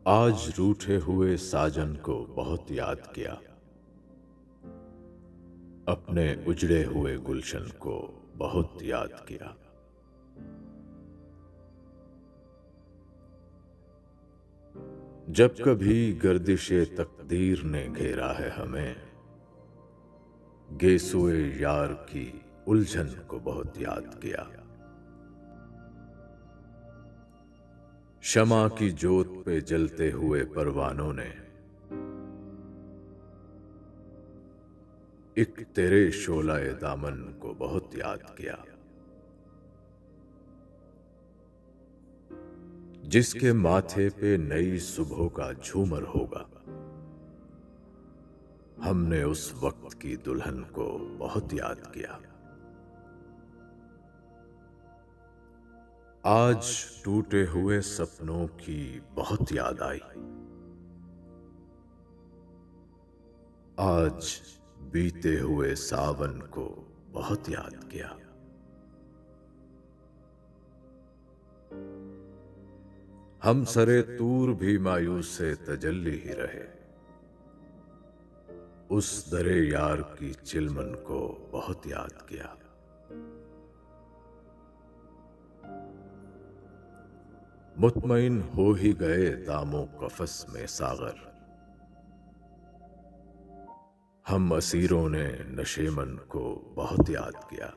आज रूठे हुए साजन को बहुत याद किया, अपने उजड़े हुए गुलशन को बहुत याद किया। जब कभी गर्दिशे तकदीर ने घेरा है हमें, गेसुए यार की उलझन को बहुत याद किया। शमा की जोत पे जलते हुए परवानों ने एक तेरे शोलाए दामन को बहुत याद किया। जिसके माथे पे नई सुबह का झूमर होगा, हमने उस वक्त की दुल्हन को बहुत याद किया। आज टूटे हुए सपनों की बहुत याद आई। आज बीते हुए सावन को बहुत याद किया। हम सरे तूर भी मायूस से तजल्ली ही रहे, उस दरे यार की चिलमन को बहुत याद किया। मुतमईन हो ही गए दामो कफस में सागर, हम असीरों ने नशेमन को बहुत याद किया।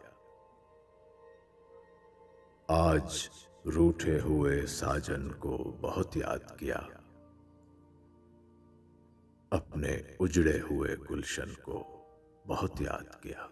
आज रूठे हुए साजन को बहुत याद किया, अपने उजड़े हुए गुलशन को बहुत याद किया।